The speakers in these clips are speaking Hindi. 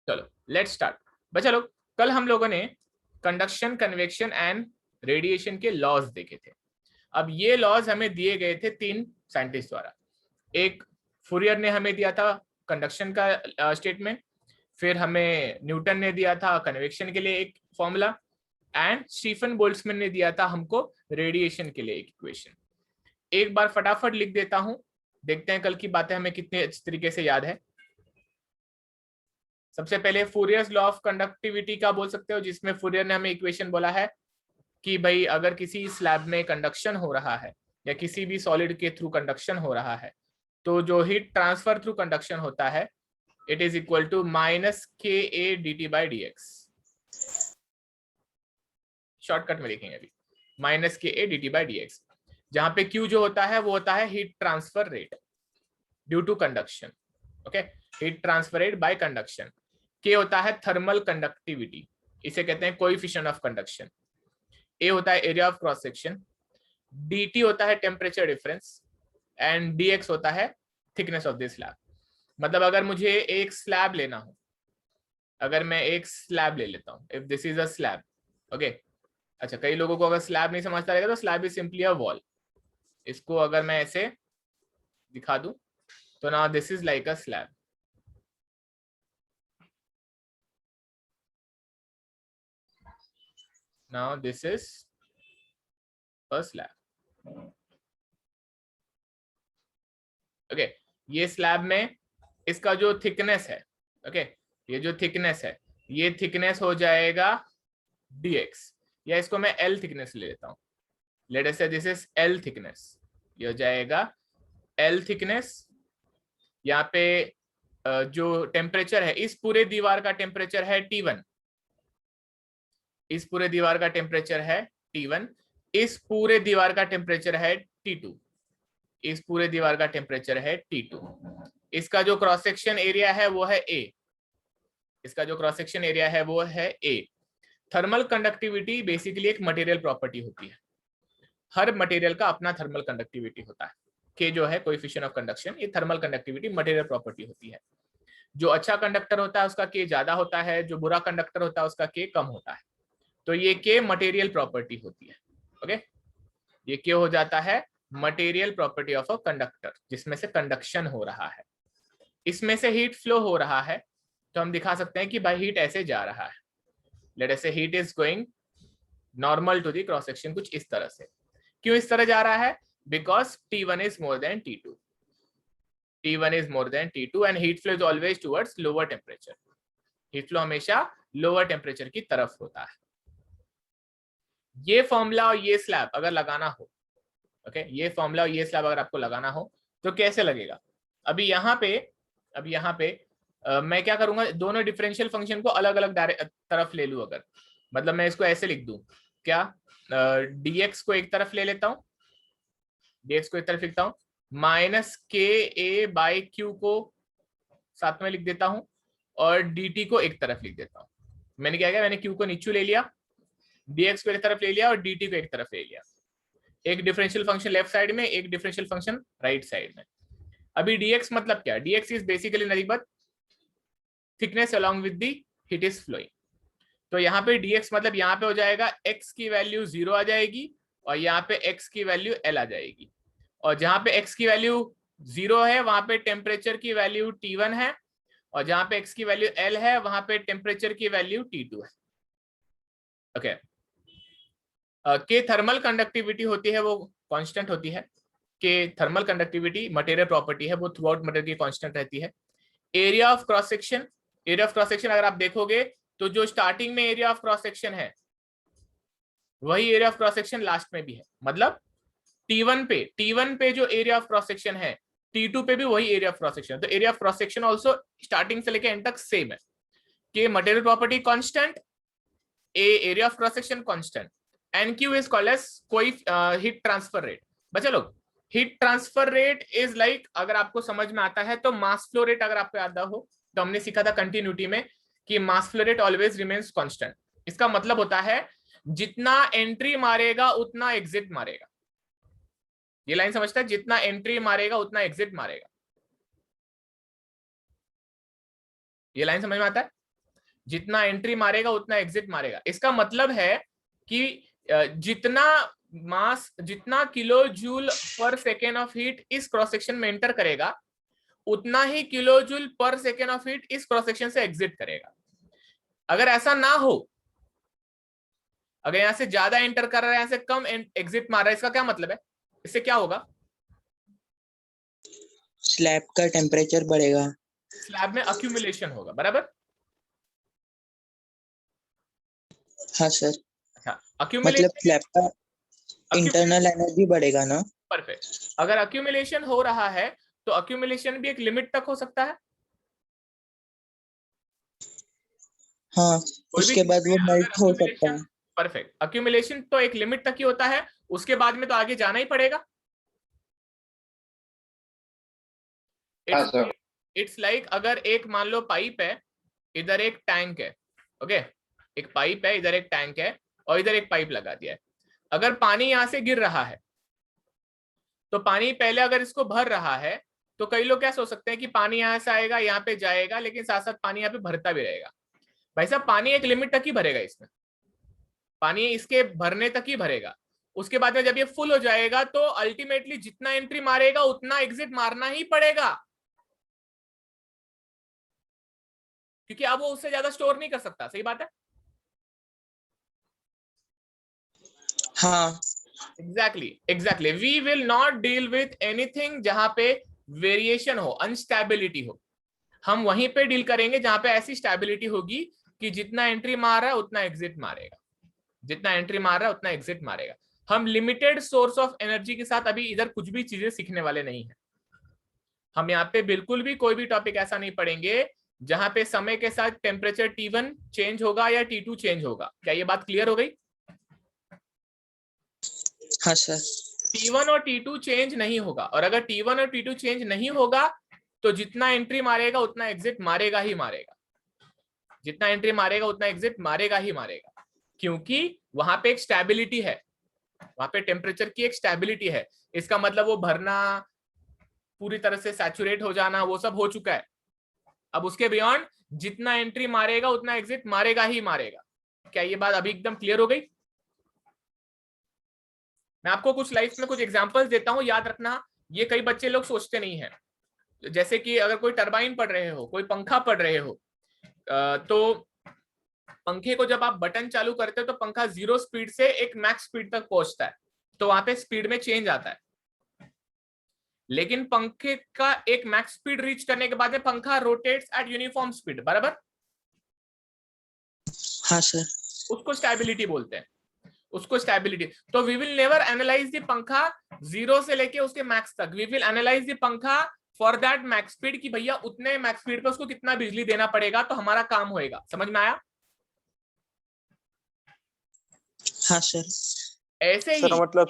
चलो लेट्स स्टार्ट। बच्चा लोग, कल हम लोगों ने कंडक्शन, कन्वेक्शन एंड रेडिएशन के लॉज देखे थे। अब ये लॉज हमें दिए गए थे तीन साइंटिस्ट द्वारा। एक फूरियर ने हमें दिया था कंडक्शन का स्टेटमेंट, फिर हमें न्यूटन ने दिया था कन्वेक्शन के लिए एक फॉर्मूला, एंड स्टीफन बोल्ट्जमैन ने दिया था हमको रेडिएशन के लिए एक इक्वेशन। एक बार फटाफट लिख देता हूं, देखते हैं कल की बातें हमें कितने अच्छे तरीके से याद है। सबसे पहले फूरियर्स लॉ ऑफ कंडक्टिविटी का बोल सकते हो, जिसमें फूरियर ने हमें इक्वेशन बोला है कि भाई अगर किसी स्लैब में कंडक्शन हो रहा है या किसी भी सॉलिड के थ्रू कंडक्शन हो रहा है, तो जो हीट ट्रांसफर थ्रू कंडक्शन होता है it is equal to minus K A d T by d x. Shortcut में लिखेंगे अभी, minus K A d T by d x, जहां पे क्यू जो होता है वो होता है heat transfer rate due to conduction. Okay, heat transfer rate by conduction. K होता है थर्मल कंडक्टिविटी, इसे कहते हैं कोएफिशिएंट ऑफ कंडक्शन। ए होता है area of cross section, dt होता है टेम्परेचर डिफरेंस, एंड dx होता है थिकनेस ऑफ दिस स्लैब। मतलब अगर मुझे एक स्लैब लेना हो, अगर मैं एक स्लैब ले लेता हूं, if this is a slab, okay. अच्छा, कई लोगों को अगर स्लैब नहीं समझता रहेगा तो slab is simply a wall. इसको अगर मैं ऐसे दिखा दूं तो now this is like a slab. Now this is a slab. Okay, ये स्लैब में इसका जो थिकनेस है, ओके, ये जो थिकनेस है, ये थिकनेस हो जाएगा dx, या इसको मैं l थिकनेस ले लेता हूं। लेट अस से दिस इज l थिकनेस, ये हो जाएगा l थिकनेस। यहाँ पे जो टेम्परेचर है, इस पूरे दीवार का टेम्परेचर है T1, इस पूरे दीवार का टेम्परेचर है T1, इस पूरे दीवार का टेम्परेचर है T2, इस पूरे दीवार का टेम्परेचर है T2। इसका जो क्रॉस सेक्शन एरिया है वो है A, इसका जो क्रॉस सेक्शन एरिया है वो है A। थर्मल कंडक्टिविटी बेसिकली एक मटेरियल प्रॉपर्टी होती है, हर मटेरियल का अपना थर्मल कंडक्टिविटी होता है। के जो है कोएफिशिएंट ऑफ कंडक्शन, ये थर्मल कंडक्टिविटी मटेरियल प्रॉपर्टी होती है। जो अच्छा कंडक्टर होता है उसका के ज्यादा होता है, जो बुरा कंडक्टर होता है उसका के कम होता है। तो ये के मटेरियल प्रॉपर्टी होती है। ओके, ये के हो जाता है material property of a conductor, जिसमें से कंडक्शन हो रहा है, इसमें से हीट फ्लो हो रहा है। तो हम दिखा सकते हैं कि भाई हीट ऐसे जा रहा है। Let us say heat is going normal to the cross section, कुछ इस तरह से। क्यों इस तरह जा रहा है? Because T1 is more than T2, T1 is more than T2 and heat flow is always towards lower temperature. Heat flow हमेशा लोअर टेम्परेचर की तरफ होता है। ये फॉर्मूला और ये स्लैब अगर लगाना हो, ओके, ये फॉर्मूला और ये स्लैब अगर आपको लगाना हो तो कैसे लगेगा? अभी यहाँ पे मैं क्या करूंगा, दोनों डिफरेंशियल फंक्शन को अलग अलग तरफ ले लूं। अगर मतलब मैं इसको ऐसे लिख दूं, क्या dx को एक तरफ ले लेता हूं, dx को एक तरफ लिखता हूं, minus K A by Q को साथ में लिख देता हूं, और dt को एक तरफ लिख देता हूं। मैंने क्या किया, मैंने q को नीचे ले लिया, dx को एक तरफ ले लिया और dt को एक तरफ ले लिया। एक डिफरेंशियल फंक्शन लेफ्ट साइड में, एक डिफरेंशियल फंक्शन राइट साइड में। अभी dx मतलब क्या? dx is basically nothing but thickness along with the heat is flowing. तो यहाँ पे dx मतलब यहाँ पे हो जाएगा x की वैल्यू 0 आ जाएगी और यहाँ पे x की वैल्यू l आ जाएगी। और जहाँ पे x की वैल्यू 0 है वहां पे टेम्परेचर की वैल्यू T1 है, और जहाँ पे x की वैल्यू l है वहां पे टेम्परेचर की वैल्यू T2 है। ओके, के थर्मल कंडक्टिविटी होती है वो कांस्टेंट होती है, कि थर्मल कंडक्टिविटी मटेरियल प्रॉपर्टी है, वो थ्रू आउट मटेरियल की कांस्टेंट रहती है। Area of cross section, area of cross section अगर आप देखोगे तो जो स्टार्टिंग में एरिया ऑफ क्रॉस सेक्शन है वही area of cross section last में भी है। मतलब T1 पे जो एरिया ऑफ क्रॉस सेक्शन है T2 पे भी वही एरिया ऑफ क्रॉस सेक्शन है। तो area of cross section also starting से लेकर एंड तक सेम है, कि material property constant, A area of cross section constant, and Q is called as कोई हीट ट्रांसफर रेट। बच्चा लोग, heat transfer rate is like, अगर आपको समझ में आता है तो मास फ्लो रेट अगर आपको याद हो तो हमने सीखा था कंटिन्यूटी में कि mass flow rate always remains constant. इसका मतलब होता है जितना एंट्री मारेगा उतना एग्जिट मारेगा। ये लाइन समझता है? जितना एंट्री मारेगा उतना एग्जिट मारेगा। ये लाइन समझ में आता है? जितना एंट्री मारेगा उतना एग्जिट मारेगा। इसका मतलब है कि जितना मास, जितना kilo joule per second of heat इस क्रॉस सेक्शन में एंटर करेगा, उतना ही kilo joule per second of heat इस क्रॉस सेक्शन से एग्जिट करेगा। अगर ऐसा ना हो, अगर यहां से ज्यादा एंटर कर रहा है, यहां से कम एग्जिट मार रहा है, इसका क्या मतलब है? इससे क्या होगा? स्लैब का टेम्परेचर बढ़ेगा। स्लैब में अक्यूमुलेशन होगा, बराबर? हाँ सर। अच्छा, मतलब अक्यूमुलेशन, स्लैब का इंटरनल एनर्जी बढ़ेगा ना। परफेक्ट। अगर अक्यूमुलेशन हो रहा है तो अक्यूमुलेशन भी एक लिमिट तक हो सकता है। हाँ, कोई भी उसके चीज बाद में वो अगर मेल्ट हो सकता अक्यूमुलेशन, है। परफेक्ट, अक्यूमुलेशन तो एक लिमिट तक ही होता है, उसके बाद में तो आगे जाना ही पड़ेगा। हाँ इट्स सर। इट्स लाइक अगर एक मान लो पाइप है, इधर एक टैंक है, ओके, एक पाइप है, इधर एक टैंक है, और इधर एक पाइप लगा दिया है। अगर पानी यहां से गिर रहा है तो पानी पहले अगर इसको भर रहा है, तो कई लोग क्या सोच सकते हैं कि पानी यहां से आएगा, यहाँ पे जाएगा, लेकिन साथ साथ पानी यहाँ पे भरता भी रहेगा। भाई साहब, पानी एक लिमिट तक ही भरेगा, इसमें पानी इसके भरने तक ही भरेगा। उसके बाद में जब ये फुल हो जाएगा तो अल्टीमेटली जितना एंट्री मारेगा उतना एग्जिट मारना ही पड़ेगा, क्योंकि अब वो उससे ज्यादा स्टोर नहीं कर सकता। सही बात है? हाँ exactly we will not deal with anything जहां पे वेरिएशन हो, अनस्टेबिलिटी हो। हम वहीं पे डील करेंगे जहां पे ऐसी स्टेबिलिटी होगी कि जितना एंट्री मार रहा है उतना एग्जिट मारेगा, जितना एंट्री मार रहा है उतना एग्जिट मारेगा। हम लिमिटेड सोर्स ऑफ एनर्जी के साथ अभी इधर कुछ भी चीजें सीखने वाले नहीं है। हम यहाँ पे बिल्कुल भी कोई भी टॉपिक ऐसा नहीं पढ़ेंगे जहां पे समय के साथ टेम्परेचर T1 चेंज होगा या T2 चेंज होगा। क्या ये बात क्लियर हो गई? हाँ सर। T1 और T2 चेंज नहीं होगा, और अगर T1 और T2 चेंज नहीं होगा तो जितना एंट्री मारेगा उतना एग्जिट मारेगा ही मारेगा, जितना एंट्री मारेगा उतना एग्जिट मारेगा ही मारेगा, क्योंकि वहां पे एक स्टेबिलिटी है, वहां पे टेम्परेचर की एक स्टेबिलिटी है। इसका मतलब वो भरना, पूरी तरह से सैचुरेट हो जाना, वो सब हो चुका है। अब उसके बियॉन्ड जितना एंट्री मारेगा उतना एग्जिट मारेगा ही मारेगा। क्या ये बात अभी एकदम क्लियर हो गई? मैं आपको कुछ लाइफ में कुछ एग्जांपल्स देता हूं, याद रखना। ये कई बच्चे लोग सोचते नहीं है। जैसे कि अगर कोई टरबाइन पढ़ रहे हो, कोई पंखा पढ़ रहे हो, तो पंखे को जब आप बटन चालू करते हो तो पंखा 0 स्पीड से एक मैक्स स्पीड तक पहुंचता है, तो वहां पे स्पीड में चेंज आता है। लेकिन पंखे का एक मैक्स स्पीड रीच करने के बाद में पंखा रोटेट्स एट यूनिफॉर्म स्पीड, बराबर? हाँ सर। उसको स्टेबिलिटी बोलते हैं, उसको स्टेबिलिटी। तो we will never analyse the पंखा 0 से लेके उसके मैक्स तक, वी विल एनालाइज द पंखा फॉर दैट मैक्स स्पीड, कि भैया उतने मैक्स स्पीड पे उसको कितना बिजली देना पड़ेगा तो हमारा काम होएगा। समझ में आया? हाँ सर। ऐसे ही सर मतलब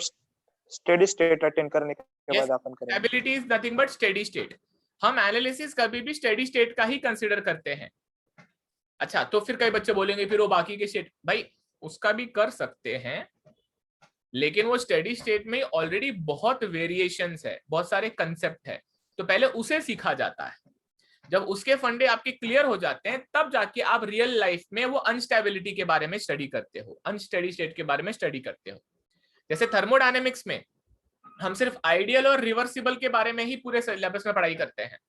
स्टेडी स्टेट अटेंड करने के yes, बाद अपन करेंगे। Stability is nothing but steady state. हम एनालिसिस कभी भी स्टेडी स्टेट का ही कंसीडर करते हैं। अच्छा, तो फिर कई बच्चे बोलेंगे फिर वो बाकी के स्टेट, भाई उसका भी कर सकते हैं, लेकिन वो स्टेडी स्टेट में ऑलरेडी बहुत वेरिएशंस है, बहुत सारे कंसेप्ट है, तो पहले उसे सीखा जाता है। जब उसके फंडे आपके क्लियर हो जाते हैं तब जाके आप रियल लाइफ में वो अनस्टेबिलिटी के बारे में स्टडी करते हो, अनस्टेडी स्टेट के बारे में स्टडी करते हो। जैसे थर्मोडायनेमिक्स में हम सिर्फ आइडियल और रिवर्सिबल के बारे में ही पूरे सिलेबस में पढ़ाई करते हैं।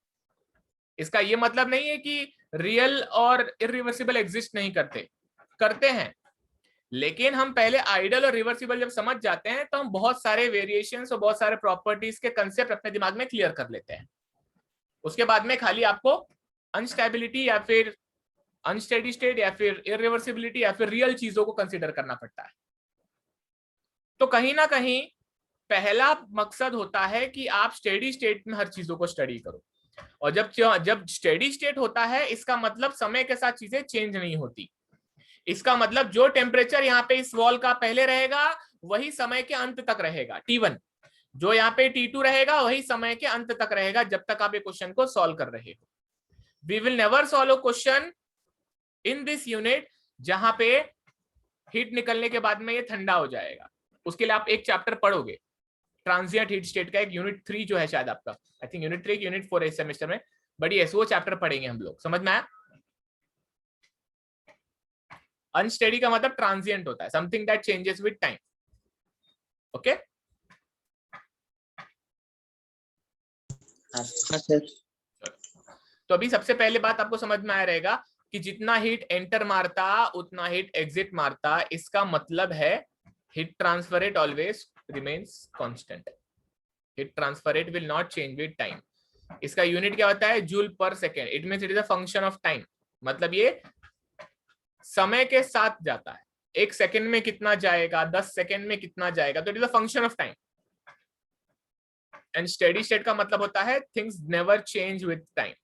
इसका ये मतलब नहीं है कि रियल और इरिवर्सिबल एग्जिस्ट नहीं करते, करते हैं, लेकिन हम पहले आइडियल और रिवर्सिबल जब समझ जाते हैं तो हम बहुत सारे वेरिएशंस और बहुत सारे प्रॉपर्टीज के कंसेप्ट अपने दिमाग में क्लियर कर लेते हैं। उसके बाद में खाली आपको अनस्टेबिलिटी या फिर अनस्टेडी स्टेट या फिर इरिवर्सिबिलिटी या फिर रियल चीजों को कंसीडर करना पड़ता है। तो कहीं ना कहीं पहला मकसद होता है कि आप स्टेडी स्टेट में हर चीजों को स्टडी करो, और जब स्टेडी स्टेट होता है इसका मतलब समय के साथ चीजें चेंज नहीं होती। इसका मतलब जो टेम्परेचर यहाँ पे इस वॉल का पहले रहेगा वही समय के अंत तक रहेगा T1, जो यहाँ पे T2 रहेगा वही समय के अंत तक रहेगा जब तक आप ये क्वेश्चन को सॉल्व कर रहे हो। We will never solve a question in this unit जहां पे हीट निकलने के बाद में ये ठंडा हो जाएगा। उसके लिए आप एक चैप्टर पढ़ोगे, ट्रांजिएंट हीट स्टेट का, एक यूनिट 3 जो है शायद आपका, आई थिंक यूनिट 3 यूनिट 4 है इस सेमेस्टर में, बड़ी ऐसे वो चैप्टर पढ़ेंगे हम लोग। समझ में आया? अनस्टेडी का मतलब ट्रांजिएंट होता है, something that changes with time. Okay, हाँ सर। तो अभी सबसे पहले बात आपको समझ में आया रहेगा कि जितना हीट एंटर मारता उतना हीट एग्जिट मारता, इसका मतलब है heat transfer rate always remains constant. Heat transfer rate will not change with time. इसका यूनिट क्या होता है? Joule per second. It means it is a function of time, मतलब ये समय के साथ जाता है। 1 सेकेंड में कितना जाएगा, 10 सेकेंड में कितना जाएगा, तो it is a function of time. And steady state का मतलब होता है things never change with time.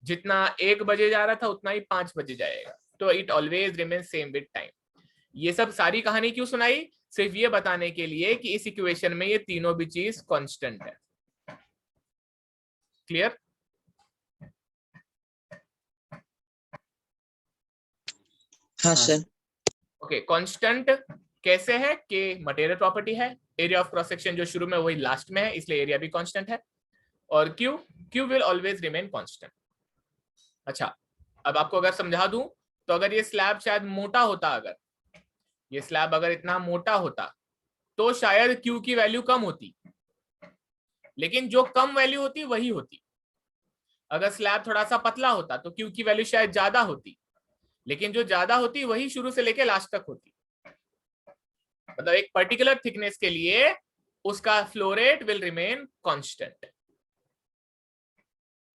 जितना 1 बजे जा रहा था उतना ही 5 बजे जाएगा, तो it always remain same with time. ये सब सारी कहानी क्यों सुनाई? सिर्फ ये बताने के लिए कि इस इक्वेशन में ये तीनों भी चीज कांस्टेंट है। क्लियर? हाँ सर। ओके, कांस्टेंट कैसे है? कि मटेरियल प्रॉपर्टी है, एरिया ऑफ क्रॉस सेक्शन जो शुरू में वही लास्ट में है, इसलिए एरिया भी कांस्टेंट है। और Q will always remain constant. अच्छा, अब आपको अगर समझा दूं तो अगर ये स्लैब शायद मोटा होता, अगर ये स्लैब अगर इतना मोटा होता तो शायद क्यू की वैल्यू कम होती, लेकिन जो कम वैल्यू होती वही होती। अगर स्लैब थोड़ा सा पतला होता तो क्यू की वैल्यू शायद ज्यादा होती, लेकिन जो ज्यादा होती वही शुरू से लेके लास्ट तक होती। मतलब एक पर्टिकुलर थिकनेस के लिए उसका flow rate will remain constant,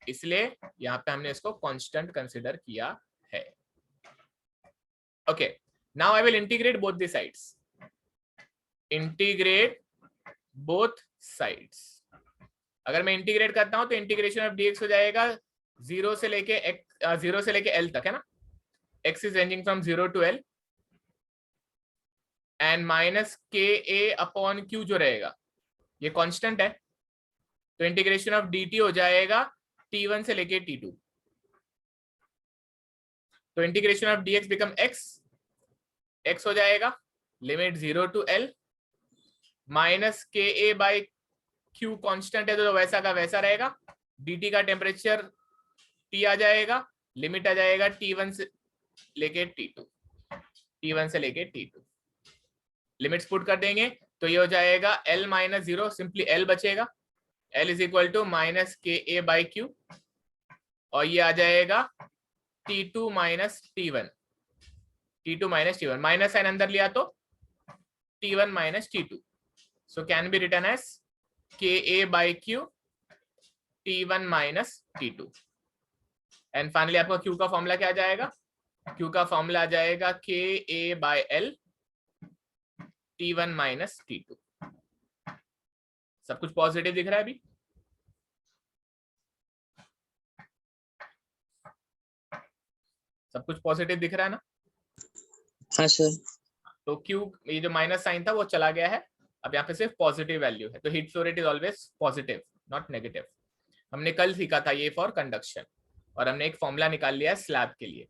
इसलिए यहां पे हमने इसको कांस्टेंट कंसीडर किया है। Okay, now I will integrate both the sides. Integrate both sides. अगर मैं इंटीग्रेट करता हूं तो इंटीग्रेशन ऑफ dx हो जाएगा 0 से लेके l तक, है ना? x is ranging from 0 to l and minus ka upon q जो रहेगा ये कांस्टेंट है, तो इंटीग्रेशन ऑफ dt हो जाएगा t1 से लेके t2। तो integration of dx become x हो जाएगा limit 0 to l minus ka by q constant है तो वैसा का वैसा रहेगा। dt का टेम्परेचर t आ जाएगा, लिमिट आ जाएगा t1 से लेके t2, t1 से लेके t2। लिमिट्स पुट कर देंगे तो ये हो जाएगा l माइनस 0, सिंपली l बचेगा, l is equal to minus ka by q, और ये आ जाएगा t2 minus t1, t2 minus t1, minus sign अंदर लिया तो t1 minus t2, so can be written as ka by q t1 minus t2। And finally आपका q का फॉर्मूला क्या आ जाएगा? q का फॉर्मूला आ जाएगा ka by l t1 minus t2। सब कुछ पॉजिटिव दिख रहा है अभी? सब कुछ पॉजिटिव दिख रहा है ना? हाँ सर। तो q, ये जो माइनस साइन था वो चला गया है, अब यहाँ पे सिर्फ पॉजिटिव वैल्यू है। तो heat flow rate is always positive not negative. हमने कल सीखा था ये फॉर कंडक्शन, और हमने एक फॉर्मूला निकाल लिया है स्लैब के लिए।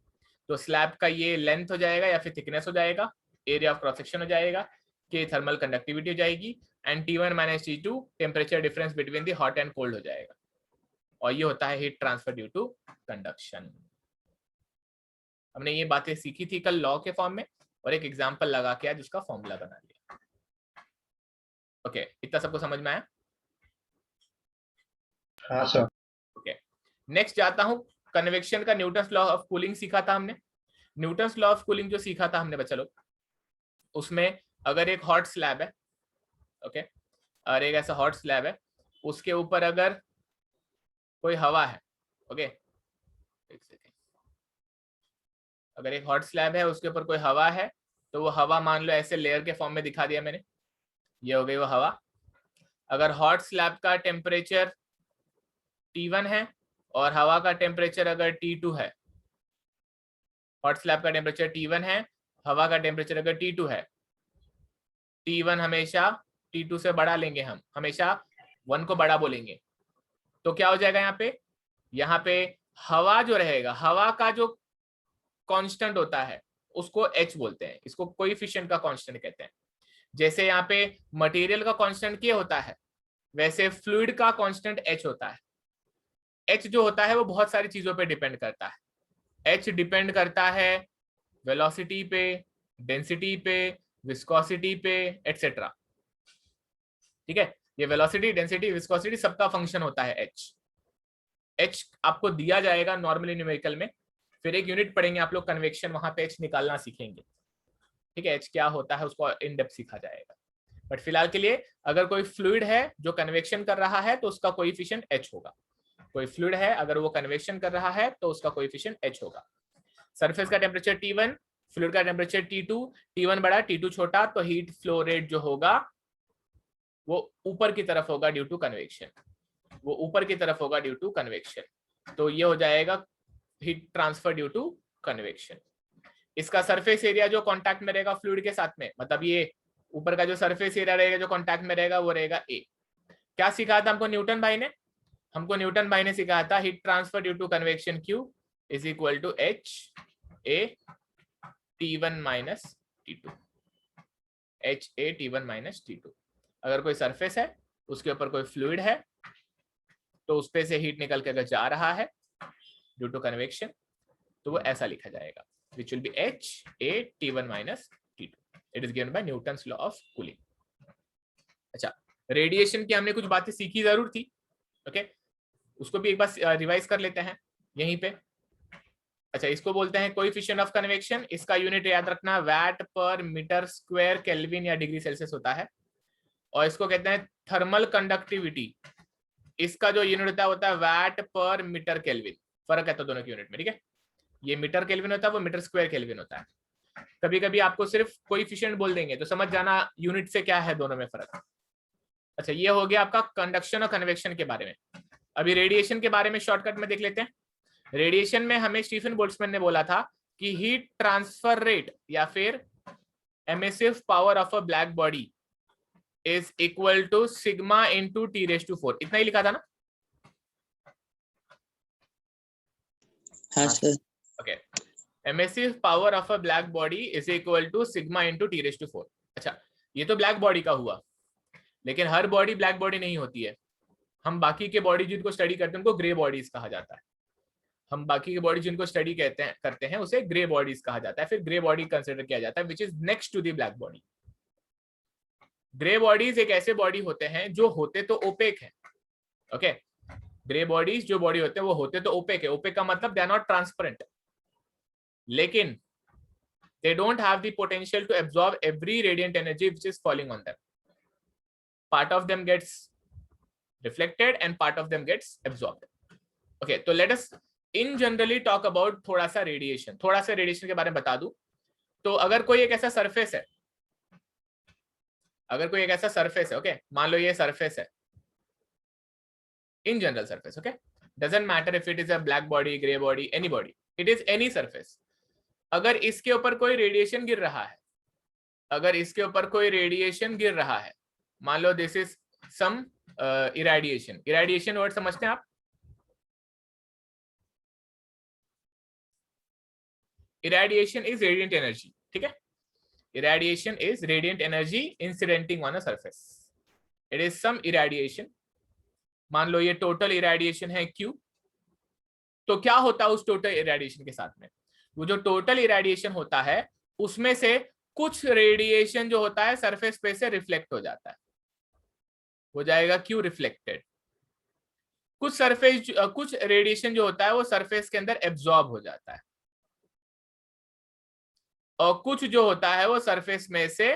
तो स्लैब का ये लेंथ हो जाएगा या फिर थिकनेस हो जाएगा, एरिया ऑफ क्रॉस सेक्शन हो जाएगा, के थर्मल कंडक्टिविटी हो जाएगी, and T1 minus T2 temperature difference between the hot and cold हो जाएगा, और ये होता है heat transfer due to conduction. हमने ये बातें सीखी थी कल लॉ के फॉर्म में, और एक एग्जांपल लगा के आज उसका फॉर्मूला बना लिया। ओके, इतना सबको समझ में आया? हाँ सर। ओके, नेक्स्ट जाता हूं, कन्वेक्शन का न्यूटन्स लॉ ऑफ कूलिंग सीखा था हमने। न्यूटन्स लॉ ऑफ कूलिंग जो सीखा था हमने बच्चा लोग, उसमें अगर एक हॉट स्लैब है, ओके, और एक ऐसा हॉट स्लैब है, उसके ऊपर अगर कोई हवा है, ओके, एक सेकेंड, अगर एक हॉट स्लैब है उसके ऊपर कोई हवा है, तो वो हवा मान लो ऐसे लेयर के फॉर्म में दिखा दिया मैंने, ये हो गई वो हवा। अगर हॉट स्लैब का टेम्परेचर T1 है और हवा का टेम्परेचर अगर T2 है, हॉट स्लैब का टेम्परेचर T1 है, हवा का टेम्परेचर अगर T2 है, T1 हमेशा T2 से बड़ा लेंगे, हम हमेशा 1 को बड़ा बोलेंगे। तो क्या हो जाएगा यहाँ पे हवा जो रहेगा, हवा का जो कांस्टेंट होता है उसको H बोलते हैं, इसको कोएफिशिएंट का कांस्टेंट कहते हैं। जैसे यहाँ पे मटेरियल का कांस्टेंट K होता है, वैसे फ्लूइड का कांस्टेंट H होता है। H जो होता है वो बहुत सारी चीजों पे डिपेंड करता है। H डिपेंड करता है वेलोसिटी पे, डेंसिटी पे, विस्कोसिटी पे, एटसेट्रा। ठीक है, ये वेलोसिटी, डेंसिटी, विस्कोसिटी सबका फंक्शन होता है एच। एच आपको दिया जाएगा नॉर्मली न्यूमेरिकल में, फिर एक यूनिट पढ़ेंगे आप लोग कन्वेक्शन, वहां पे एच निकालना सीखेंगे। ठीक है, एच क्या होता है उसको इन डेप्थ सीखा जाएगा, बट फिलहाल के लिए अगर कोई फ्लूइड है जो कन्वेक्शन कर रहा है तो उसका कोएफिशिएंट एच होगा। कोई फ्लूइड है अगर वो कन्वेक्शन कर रहा है तो उसका कोएफिशिएंट एच होगा। सरफेस का टेम्परेचर T1, फ्लूइड का टेम्परेचर T2, T1 बड़ा T2 छोटा, तो हीट फ्लो रेट जो होगा वो ऊपर की तरफ होगा ड्यू टू कन्वेक्शन, वो ऊपर की तरफ होगा ड्यू टू कन्वेक्शन, तो ये हो जाएगा heat transfer due to convection. इसका सरफेस एरिया जो कांटेक्ट में रहेगा फ्लूइड के साथ में, मतलब ये ऊपर का जो सरफेस एरिया रहेगा जो कांटेक्ट में रहेगा वो रहेगा A। क्या सिखाया था हमको न्यूटन भाई ने? हमको न्यूटन भाई ने सिखाया था heat transfer due to convection Q is equal to H A T1 minus T2, H A T1 minus T2। अगर कोई सरफेस है उसके ऊपर कोई फ्लूइड है तो उस पे से हीट निकल के अगर जा रहा है ड्यू टू कन्वेक्शन तो वो ऐसा लिखा जाएगा, which will be H A T1 minus T2. It is given by Newton's law of cooling. अच्छा, रेडिएशन की हमने कुछ बातें सीखी जरूर थी, ओके, उसको भी एक बार रिवाइज कर लेते हैं यहीं पे। अच्छा, इसको बोलते हैं कोएफिशिएंट ऑफ कन्वेक्शन, इसका यूनिट याद रखना वाट पर मीटर स्क्वायर केल्विन या डिग्री सेल्सियस होता है, और इसको कहते हैं थर्मल कंडक्टिविटी, इसका जो यूनिट होता है वाट पर मीटर केल्विन, फर्क है तो दोनों के यूनिट में। ठीक है, ये मीटर केल्विन होता है, वो मीटर स्क्वायर केल्विन होता है। कभी कभी आपको सिर्फ कोएफिशिएंट बोल देंगे तो समझ जाना यूनिट से क्या है दोनों में फर्क। अच्छा, ये हो गया आपका कंडक्शन और कन्वेक्शन के बारे में। अभी रेडिएशन के बारे में शॉर्टकट में देख लेते हैं। रेडिएशन में हमें स्टीफन बोल्ट्जमैन ने बोला था कि हीट ट्रांसफर रेट या फिर emissive power of a black body is equal to sigma into T⁴, इतना ही लिखा था ना? हाँ sir. Okay, emissive power of a black body is equal to sigma into T⁴। अच्छा, ये तो ब्लैक बॉडी का हुआ, लेकिन हर बॉडी ब्लैक बॉडी नहीं होती है। हम बाकी के बॉडी जिनको स्टडी करते हैं उनको ग्रे बॉडीज कहा जाता है। हम बाकी के बॉडी जिनको स्टडी करते हैं उसे ग्रे बॉडीज कहा जाता है, फिर ग्रे बॉडी कंसिडर किया जाता है which is next to the black body. Grey bodies एक ऐसे बॉडी होते हैं जो होते तो ओपेक है, ओके, ग्रे बॉडीज जो बॉडी होते हैं वो होते तो ओपेक है। ओपेक का मतलब दे आर नॉट ट्रांसपेरेंट, लेकिन they don't have the potential to absorb every radiant energy which is falling on them. Part of them gets reflected and part of them gets absorbed. Okay, तो let us in generally talk about थोड़ा सा रेडिएशन, थोड़ा सा रेडिएशन के बारे में बता दूं तो अगर कोई एक ऐसा सरफेस है, अगर कोई एक ऐसा सरफेस है, ओके, मान लो ये सरफेस है, in general surface, okay, doesn't matter if it is a black body, grey body, any body, it is any surface. अगर इसके ऊपर कोई रेडिएशन गिर रहा है, अगर इसके ऊपर कोई रेडिएशन गिर रहा है, मान लो this is some irradiation. Irradiation word समझते हैं आप? इरेडिएशन इज रेडिएंट एनर्जी, ठीक है, irradiation is radiant energy incidenting on a surface, it is some irradiation. मान लो ये टोटल इरेडिएशन है Q, तो क्या होता है उस टोटल इरेडिएशन के साथ में? वो जो टोटल इरेडिएशन होता है उसमें से कुछ रेडिएशन जो होता है सरफेस पे से रिफ्लेक्ट हो जाता है, हो जाएगा Q रिफ्लेक्टेड। कुछ रेडिएशन जो होता है वो सरफेस के अंदर एब्जॉर्ब हो जाता है, और कुछ जो होता है वो सरफेस में से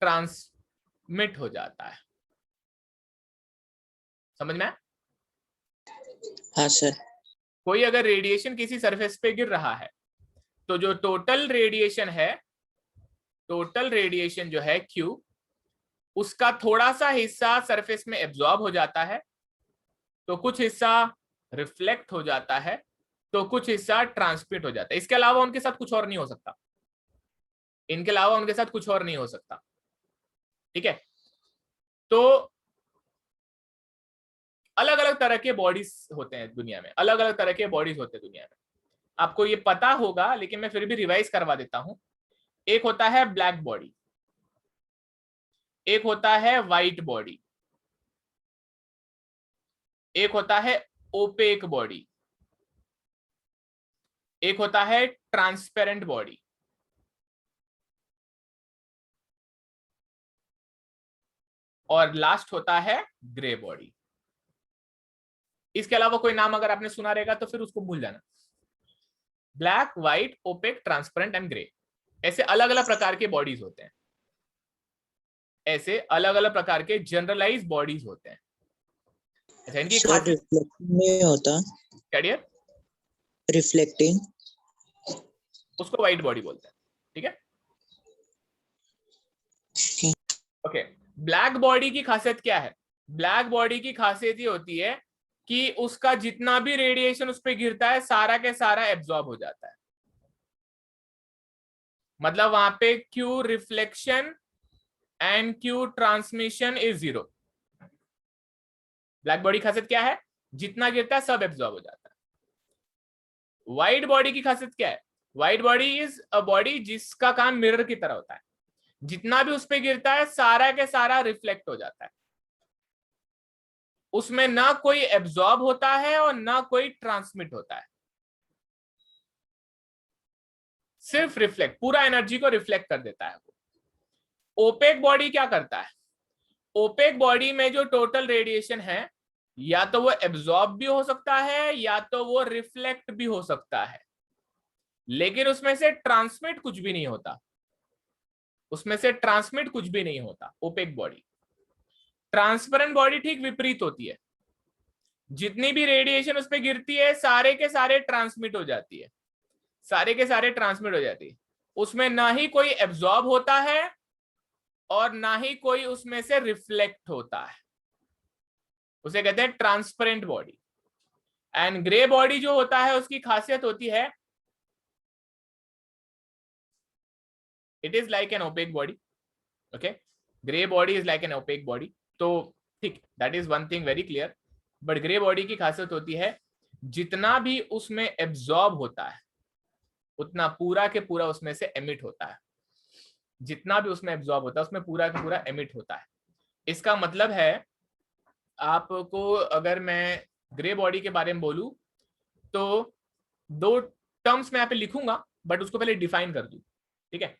ट्रांसमिट हो जाता है। समझ में? हाँ सर। कोई अगर रेडिएशन किसी सरफेस पे गिर रहा है तो जो टोटल रेडिएशन है, टोटल रेडिएशन जो है Q, उसका थोड़ा सा हिस्सा सरफेस में एब्जॉर्ब हो जाता है, तो कुछ हिस्सा रिफ्लेक्ट हो जाता है, तो कुछ हिस्सा ट्रांसमिट हो जाता है। इसके अलावा उनके साथ कुछ और नहीं हो सकता, इनके अलावा उनके साथ कुछ और नहीं हो सकता, ठीक है। तो अलग अलग तरह के बॉडीज होते हैं दुनिया में, अलग अलग तरह के बॉडीज होते हैं दुनिया में, आपको ये पता होगा लेकिन मैं फिर भी रिवाइज करवा देता हूं। एक होता है ब्लैक बॉडी, एक होता है व्हाइट बॉडी, एक होता है ओपेक बॉडी, एक होता है ट्रांसपेरेंट बॉडी, और लास्ट होता है ग्रे बॉडी। इसके अलावा कोई नाम अगर आपने सुना रहेगा तो फिर उसको भूल जाना। Black, white, opaque, transparent and grey, ऐसे अलग अलग प्रकार के बॉडीज होते हैं, ऐसे अलग अलग प्रकार के जनरलाइज बॉडीज होते हैं। अच्छा, इनकी सर खासियत रिफ्लेक्टिंग नहीं होता? क्या डियर? रिफ्लेक्टिंग उसको व्हाइट बॉडी बोलते हैं, ठीक है। ओके, ब्लैक बॉडी की खासियत क्या है? ब्लैक बॉडी की खासियत ये होती है कि उसका जितना भी रेडिएशन उस पर गिरता है सारा के सारा एब्जॉर्ब हो जाता है। मतलब वहां पे Q reflection and Q transmission is 0। Black body की खासियत क्या है? जितना गिरता है सब एब्जॉर्ब हो जाता है। व्हाइट बॉडी की खासियत क्या है? White body is a body जिसका काम मिरर की तरह होता है, जितना भी उस पर गिरता है सारा के सारा रिफ्लेक्ट हो जाता है, उसमें ना कोई एब्जॉर्ब होता है और ना कोई ट्रांसमिट होता है, सिर्फ रिफ्लेक्ट, पूरा एनर्जी को रिफ्लेक्ट कर देता है। ओपेक बॉडी क्या करता है? ओपेक बॉडी में जो टोटल रेडिएशन है या तो वो एब्जॉर्ब भी हो सकता है या तो वो रिफ्लेक्ट भी हो सकता है, लेकिन उसमें से ट्रांसमिट कुछ भी नहीं होता, उसमें से ट्रांसमिट कुछ भी नहीं होता ओपेक बॉडी। ट्रांसपेरेंट बॉडी ठीक विपरीत होती है, जितनी भी रेडिएशन उस पर गिरती है सारे के सारे ट्रांसमिट हो जाती है, सारे के सारे ट्रांसमिट हो जाती है, उसमें ना ही कोई एब्जॉर्ब होता है और ना ही कोई उसमें से रिफ्लेक्ट होता है, उसे कहते हैं transparent body. And grey body जो होता है उसकी खासियत होती है it is like an opaque body. Okay, grey body is like an opaque body, तो ठीक, that is one thing very clear. But grey body की खासियत होती है जितना भी उसमें एब्जॉर्ब होता है उतना पूरा के पूरा उसमें से एमिट होता है, जितना भी उसमें एब्जॉर्ब होता है उसमें पूरा का पूरा एमिट होता है। इसका मतलब है आपको अगर मैं ग्रे बॉडी के बारे में बोलूं तो दो टर्म्स मैं यहाँ पे लिखूंगा बट उसको पहले डिफाइन कर दूं, ठीक है,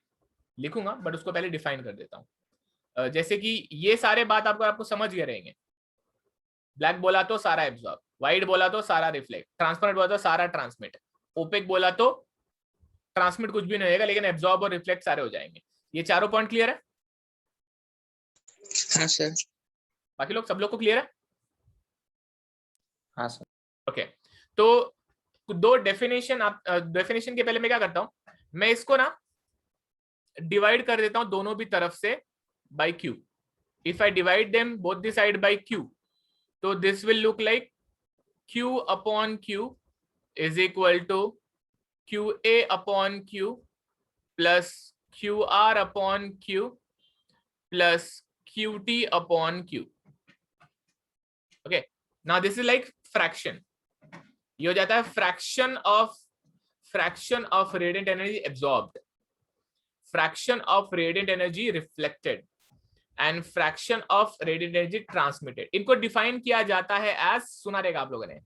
लिखूंगा बट उसको पहले डिफाइन कर देता हूं। जैसे कि ये सारे बात आपको समझ गए रहेंगे। ब्लैक बोला तो सारा एब्जॉर्ब, व्हाइट बोला तो सारा रिफ्लेक्ट, ट्रांसपेरेंट बोला तो सारा ट्रांसमिट, ओपेक बोला तो ट्रांसमिट कुछ भी नहीं होगा लेकिन एब्जॉर्ब और रिफ्लेक्ट सारे हो जाएंगे। ये चारों पॉइंट क्लियर है? हाँ सर। बाकी लोग, सब लोग को क्लियर है? हाँ सर। ओके, तो दो डेफिनेशन, डेफिनेशन के पहले मैं क्या करता हूं, मैं इसको ना डिवाइड कर देता हूं दोनों भी तरफ से by Q. If I divide them both the side by Q तो this will look like Q upon Q is equal to Q A upon Q plus Q R upon Q plus Q T upon Q. Okay, now this is like fraction, ये हो जाता है fraction of radiant energy absorbed, fraction of radiant energy reflected and fraction of radiant energy transmitted. इनको डिफाइन किया जाता है एज, सुना रहेगा आप लोगों ने,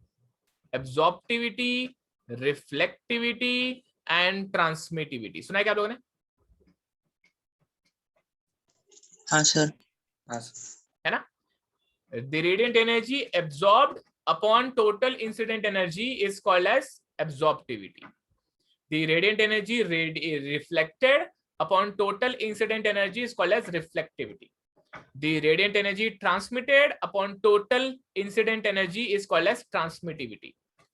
एब्जॉर्प्टिविटी, रिफ्लेक्टिविटी एंड ट्रांसमिटिविटी। सुना है क्या आप लोगों ने? हाँ सर। हाँ सर। है ना? The radiant energy absorbed upon total incident energy is called as absorptivity. The radiant energy reflected upon total incident energy is called as reflectivity. The radiant energy transmitted upon total incident energy is called as transmittivity.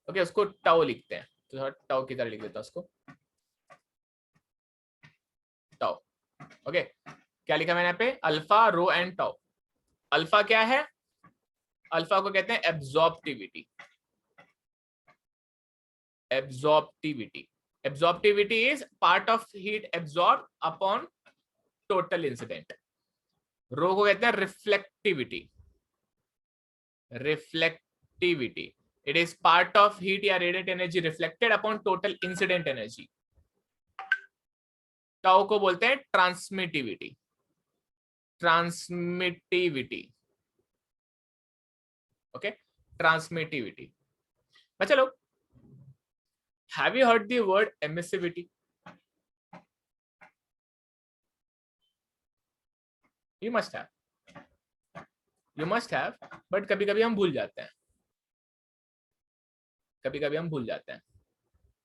Okay, उसको टाउ लिखते हैं, तो टाउ की तरह लिख देता हूं उसको, टाउ। ओके, क्या लिखा मैंने यहाँ पे? Alpha, rho and tau. Alpha क्या है? अल्फा को कहते हैं absorptivity. Absorptivity, absorptivity is part of heat absorb upon total incident. Rho को कहते हैं reflectivity. Reflectivity, it is part of heat या radiant energy reflected upon total incident energy. Tau को बोलते हैं ट्रांसमिटिविटी। Transmittivity, okay, transmittivity. बच्चा लोग, have you heard the word emissivity? You must have. You must have, but कभी कभी हम भूल जाते हैं,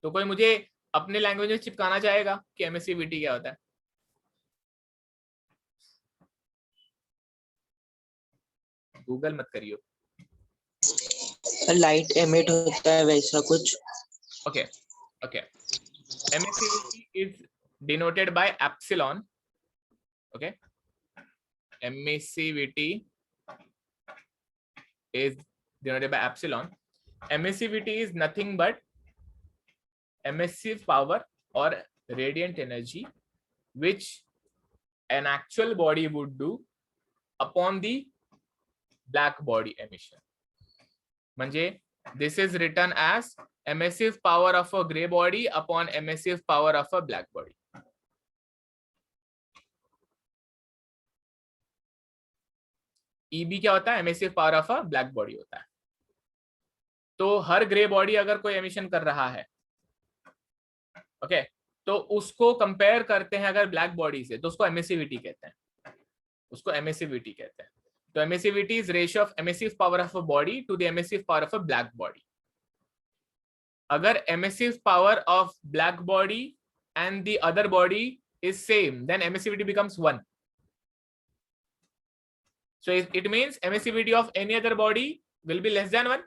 तो कोई मुझे अपने लैंग्वेज में चिपकाना चाहेगा कि MSc VT क्या होता है? गूगल मत करियो। लाइट एमिट होता है वैसा कुछ। Okay okay, MSc VT is denoted by epsilon. Okay, MSc VT is denoted by epsilon. MSCVT is nothing but emissive power or radiant energy which an actual body would do upon the black body emission. म्हणजे this is written as emissive power of a gray body upon emissive power of a black body. EB क्या होता है? Emissive power of a black body होता है। तो हर ग्रे बॉडी अगर कोई एमिशन कर रहा है, ओके, तो उसको कंपेयर करते हैं अगर ब्लैक बॉडी से, तो उसको एमिसिविटी कहते हैं, तो emissivity is ratio of emissive power of a body to the emissive power of a black body. अगर emissive power of black body and the other body is same, then emissivity becomes 1. So it means emissivity of any other body will be less than 1.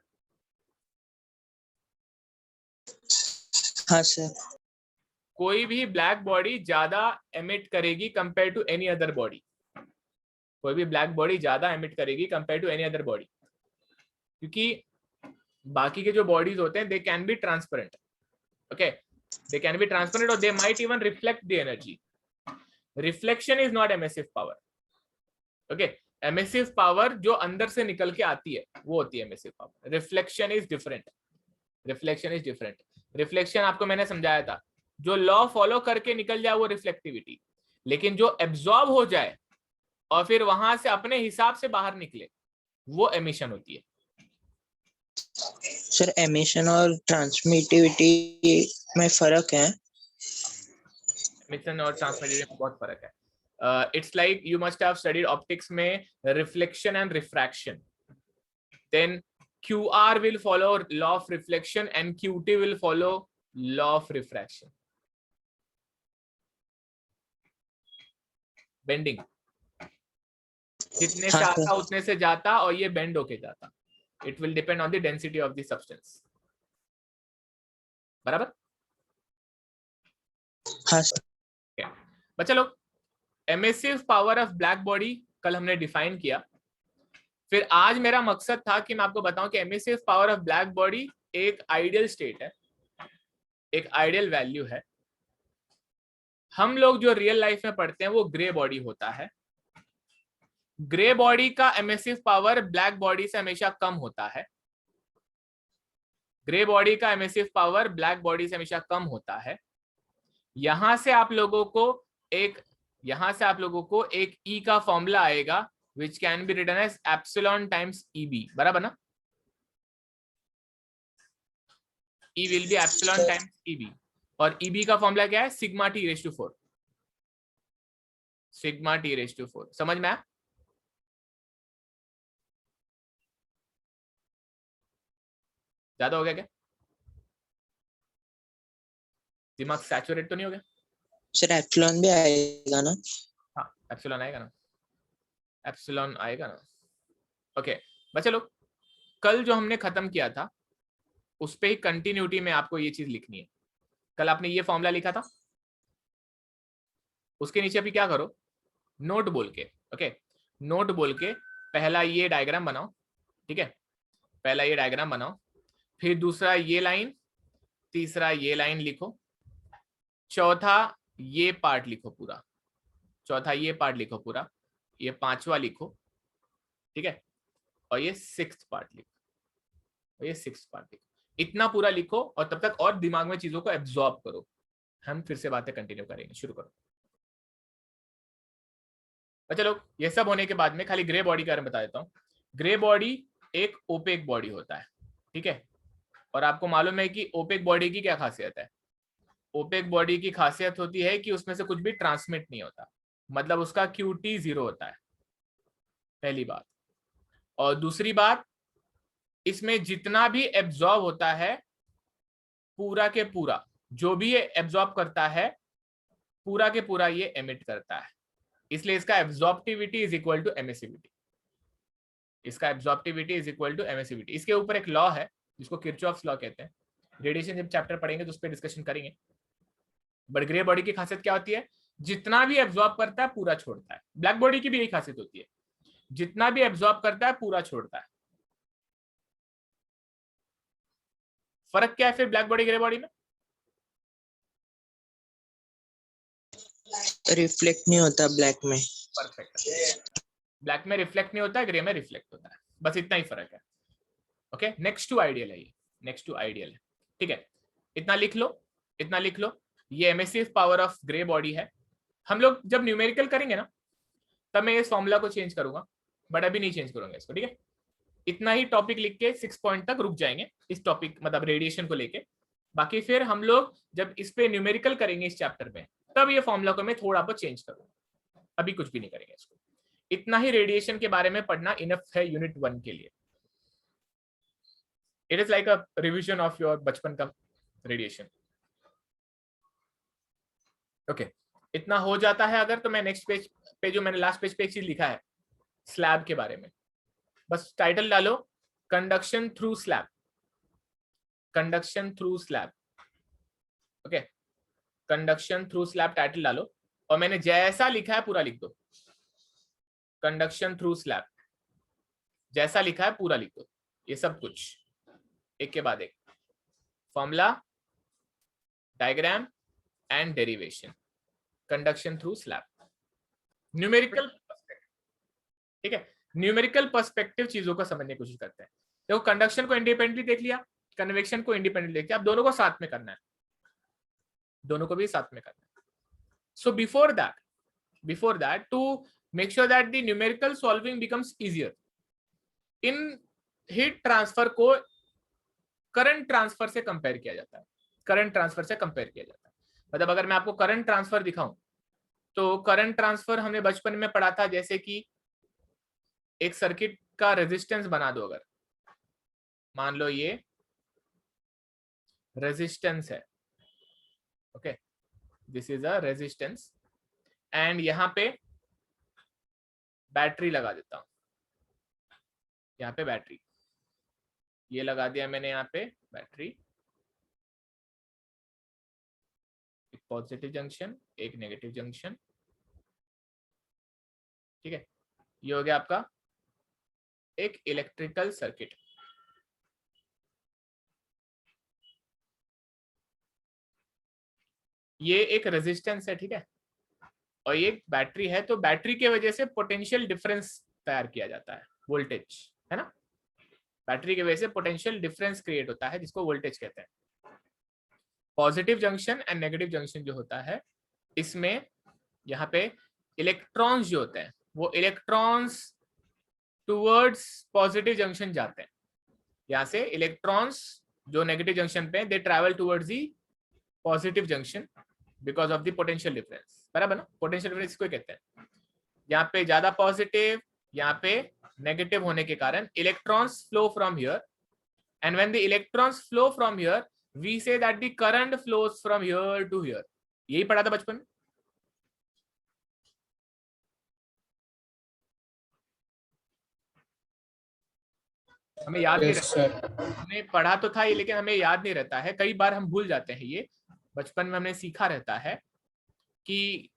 हाँ सर। कोई भी ब्लैक बॉडी ज्यादा एमिट करेगी compare to any other body, कोई भी ब्लैक बॉडी ज्यादा एमिट करेगी compare to any other body, क्योंकि बाकी के जो बॉडीज होते हैं they can be transparent, okay, they can be transparent और they might even reflect the energy. Reflection is not emissive power, okay. Emissive power जो अंदर से निकल के आती है वो होती है emissive power. Reflection is different, reflection आपको मैंने समझाया था, जो लॉ फॉलो करके निकल जाए वो रिफ्लेक्टिविटी, लेकिन जो एब्जॉर्ब हो जाए और फिर वहां से अपने हिसाब से बाहर निकले वो एमिशन होती है. सर एमिशन और ट्रांसमिटिविटी में फर्क है? एमिशन और ट्रांसमिटिविटी में बहुत फर्क है. It's like you must have studied optics में reflection and refraction. Then QR will follow law of reflection and QT will follow law of refraction. Bending. जितने से आता उतने से जाता और ये बेंड होके जाता. It will depend on the density of the substance. बराबर? हाँ सर. बच्चा लोग, emissive power of black body कल हमने डिफाइन किया. फिर आज मेरा मकसद था कि मैं आपको बताऊं कि emissive power of black body एक आइडियल स्टेट है, एक आइडियल वैल्यू है. हम लोग जो रियल लाइफ में पढ़ते हैं वो ग्रे बॉडी होता है. ग्रे बॉडी का एमिसिव पावर ब्लैक बॉडी से हमेशा कम होता है. ग्रे बॉडी का एमिसिव पावर ब्लैक बॉडी से हमेशा कम होता है. यहां से आप लोगों को एक E का फॉर्मूला आएगा which can be written as epsilon times EB, बराबर ना? E will be epsilon times EB और EB का फॉर्मूला क्या है? Sigma T raised to 4. Sigma T raised to 4. समझ में आया? ज्यादा हो गया क्या? दिमाग सैचुरेट तो नहीं हो गया? सर एप्सिलॉन भी आएगा ना? हाँ, एप्सिलॉन आएगा ना, एप्सिलॉन आएगा ना. ओके बच्चे लोग, कल जो हमने खत्म किया था उस पे ही कंटिन्यूटी में आपको ये चीज लिखनी है. कल आपने ये फॉर्मूला लिखा था, उसके नीचे अभी क्या करो, नोट बोल के, ओके, नोट बोल के पहला ये डायग्राम बनाओ, ठीक है, पहला ये डायग्राम बनाओ, फिर दूसरा ये लाइन, तीसरा ये लाइन लिखो, चौथा ये पार्ट लिखो पूरा, चौथा ये पार्ट लिखो पूरा, ये पांचवा लिखो, ठीक है, और ये सिक्स्थ पार्ट लिखो, और ये सिक्स्थ पार्ट लिखो. इतना पूरा लिखो और तब तक और दिमाग में चीजों को एब्जॉर्ब करो. हम फिर से बातें कंटिन्यू करेंगे. शुरू करो. अच्छा लोग, ये सब होने के बाद में खाली ग्रे बॉडी के बारे में बता देता हूँ. ग्रे बॉडी एक ओपेक बॉडी होता है, ठीक है, और आपको मालूम है कि ओपेक बॉडी की क्या खासियत है. ओपेक बॉडी की खासियत होती है कि उसमें से कुछ भी ट्रांसमिट नहीं होता, मतलब उसका QT 0 होता है, पहली बात. और दूसरी बात, इसमें जितना भी एब्जॉर्ब होता है पूरा के पूरा, जो भी ये एब्जॉर्ब करता है पूरा के पूरा ये एमिट करता है, इसलिए इसका absorptivity is equal to emissivity. इसका absorptivity is equal to emissivity. इसके ऊपर एक लॉ है जिसको किरचॉफ्स लॉ कहते हैं। रेडिएशन जब चैप्टर पढ़ेंगे तो उस पर डिस्कशन करेंगे। बट ग्रे बॉडी की खासियत क्या होती है? जितना भी एब्जॉर्ब करता है पूरा छोड़ता है। ब्लैक बॉडी की भी यही खासियत होती है, जितना भी एब्जॉर्ब करता है पूरा छोड़ता है। फर्क क्या है फिर ब्लैक बॉडी ग्रे बॉडी में? रिफ्लेक्ट नहीं होता ब्लैक में। परफेक्ट। ब्लैक में रिफ्लेक्ट नहीं होता है, ग्रे में रिफ्लेक्ट होता है, बस इतना ही फर्क है। ओके, नेक्स्ट टू आइडियल है ये, नेक्स्ट टू आइडियल है। ठीक है, इतना लिख लो, इतना लिख लो। ये emissive power of grey body है। हम लोग जब न्यूमेरिकल करेंगे ना तब मैं इस फॉर्मूला को चेंज करूंगा, बट अभी नहीं चेंज करूंगा इसको। ठीक है, इतना ही टॉपिक लिख के 6 पॉइंट तक रुक जाएंगे इस टॉपिक मतलब रेडिएशन को लेके। बाकी फिर हम लोग जब इस पे न्यूमेरिकल करेंगे इस चैप्टर में तब ये फॉर्मूला को मैं थोड़ा बहुत चेंज करूंगा, अभी कुछ भी नहीं करेंगे इसको। इतना ही रेडिएशन के बारे में पढ़ना इनफ है यूनिट 1 के लिए। It is like a revision of your बचपन का रेडिएशन। ओके, इतना हो जाता है अगर, तो मैं नेक्स्ट पेज पे जो मैंने लास्ट पेज पे एक चीज लिखा है स्लैब के बारे में, बस टाइटल डालो conduction through slab, conduction through slab. Okay, conduction through slab title डालो और मैंने जैसा लिखा है पूरा लिख दो। कंडक्शन थ्रू स्लैब जैसा लिखा है पूरा लिख दो, ये सब कुछ एक के बाद एक, formula, diagram and derivation, conduction through slab, numerical perspective. ठीक है, न्यूमेरिकल पर्सपेक्टिव चीजों को समझने की कोशिश करते हैं। देखो, कंडक्शन को इंडिपेंडेंटली देख लिया, कन्वेक्शन को इंडिपेंडेंटली देख लिया, अब दोनों को साथ में करना है, दोनों को भी साथ में करना है। So before that to make sure that the numerical solving becomes easier, in heat transfer को करंट ट्रांसफर से कंपेयर किया जाता है। करंट ट्रांसफर से कंपेयर किया जाता है मतलब अगर मैं आपको करंट ट्रांसफर दिखाऊं तो करंट ट्रांसफर हमने बचपन में पढ़ा था, जैसे कि एक सर्किट का रेजिस्टेंस बना दो। अगर मान लो ये रेजिस्टेंस है, okay, this is a resistance and यहां पे बैटरी लगा देता हूं, यहाँ पे बैटरी, ये लगा दिया मैंने यहाँ पे बैटरी, एक पॉजिटिव जंक्शन एक नेगेटिव जंक्शन। ठीक है, ये हो गया आपका एक इलेक्ट्रिकल सर्किट। ये एक रेजिस्टेंस है, ठीक है, और ये बैटरी है, तो बैटरी के वजह से पोटेंशियल डिफरेंस तैयार किया जाता है, वोल्टेज, है ना। बैटरी की वजह से पोटेंशियल डिफरेंस क्रिएट होता है जिसको वोल्टेज कहते हैं। Positive junction and negative junction जो होता है, इसमें यहाँ पे इलेक्ट्रॉन्स जो होते हैं वो इलेक्ट्रॉन्स टुवर्ड्स पॉजिटिव जंक्शन जाते हैं। यहाँ से इलेक्ट्रॉन्स जो नेगेटिव जंक्शन पे दे travel towards the positive junction because of the potential difference, बराबर ना। पोटेंशियल डिफरेंस इसको कहते हैं। यहाँ पे ज्यादा पॉजिटिव, यहाँ पे नेगेटिव होने के कारण electrons flow from here, and when the electrons flow from here we see that the current flows from here to here. यही पढ़ा था बचपन में। हमें याद नहीं रहता, हमने पढ़ा तो था ये लेकिन हमें याद नहीं रहता है, कई बार हम भूल जाते हैं। ये बचपन में हमने सीखा रहता है कि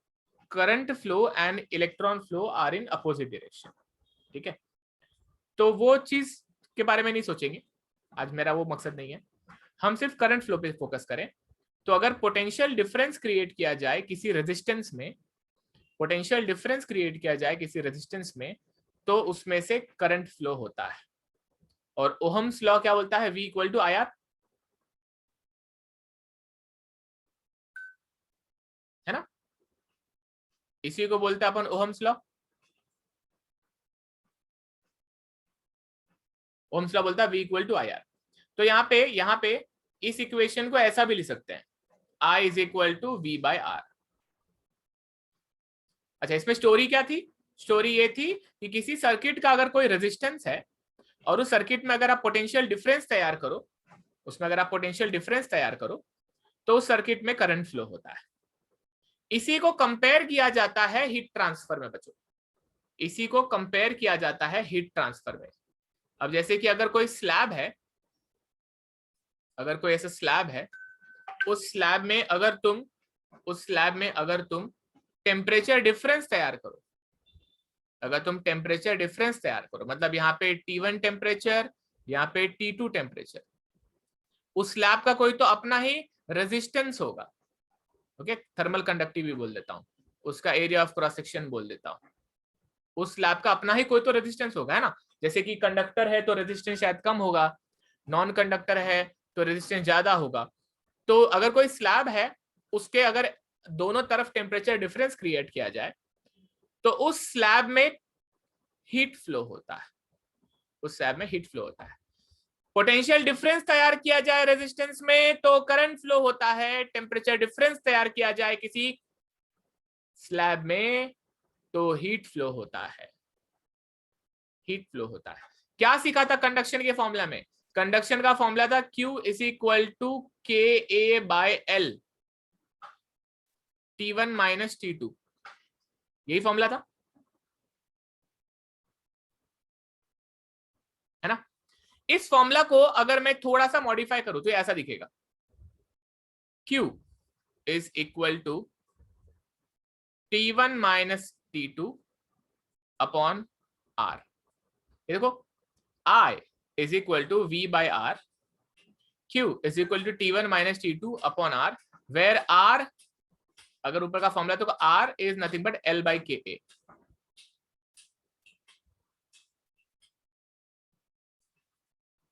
current flow and electron flow are in opposite direction. ठीक है, तो वो चीज के बारे में नहीं सोचेंगे आज, मेरा वो मकसद नहीं है। हम सिर्फ करंट फ्लो पे फोकस करें। तो अगर पोटेंशियल डिफरेंस क्रिएट किया जाए किसी रेजिस्टेंस में, पोटेंशियल डिफरेंस क्रिएट किया जाए किसी रेजिस्टेंस में, तो उसमें से करंट फ्लो होता है। और ओहम्स लॉ क्या बोलता है? V इक्वल टू IR, है ना, इसी को बोलते हैं अपन ओहम्स लॉ। ओहम्स लॉ बोलता है V इक्वल टू IR। तो यहाँ पे इस इक्वेशन को ऐसा भी लिख सकते हैं, I is equal to V by R। अच्छा, इसमें स्टोरी क्या थी? स्टोरी ये थी कि किसी सर्किट का अगर कोई रेजिस्टेंस है और उस सर्किट में अगर आप पोटेंशियल डिफरेंस तैयार करो, उसमें अगर आप पोटेंशियल डिफरेंस तैयार करो तो उस सर्किट में करंट फ्लो होता है। इसी को कंपेयर किया जाता है हीट ट्रांसफर में बच्चों, इसी को कंपेयर किया जाता है हीट ट्रांसफर में। अब जैसे कि अगर कोई स्लैब है, अगर कोई ऐसा स्लैब है, उस स्लैब में अगर तुम टेम्परेचर डिफरेंस तैयार करो, अगर तुम टेम्परेचर डिफरेंस तैयार करो, मतलब यहाँ पे T1 टेम्परेचर, यहाँ पे T2 टेम्परेचर, उस स्लैब का कोई तो अपना ही रेजिस्टेंस होगा। ओके, थर्मल कंडक्टिविटी बोल देता हूँ, उसका एरिया ऑफ क्रॉस सेक्शन बोल देता हूँ। उस स्लैब का अपना ही कोई तो रेजिस्टेंस होगा, है ना। जैसे कि कंडक्टर है तो रेजिस्टेंस शायद कम होगा, नॉन कंडक्टर है तो रेजिस्टेंस ज्यादा होगा। तो अगर कोई स्लैब है, उसके अगर दोनों तरफ टेम्परेचर डिफरेंस क्रिएट किया जाए तो उस स्लैब में हीट फ्लो होता है, उस स्लैब में हीट फ्लो होता है। पोटेंशियल डिफरेंस तैयार किया जाए रेजिस्टेंस में तो करंट फ्लो होता है, टेम्परेचर डिफरेंस तैयार किया जाए किसी स्लैब में तो हीट फ्लो होता है, हीट फ्लो होता है। क्या सीखा था कंडक्शन के फॉर्मूला में? कंडक्शन का फॉर्मूला था Q is equal to KA by L, T1 minus T2, यही फॉर्मूला था, है ना। इस फॉर्मूला को अगर मैं थोड़ा सा मॉडिफाई करूं तो ऐसा दिखेगा, Q is equal to T1 minus T2 upon R। ये देखो, I is equal to V by R, Q is equal to T1 minus T2 upon R, where R, अगर ऊपर का फॉर्मूला तो R is nothing but L by KA।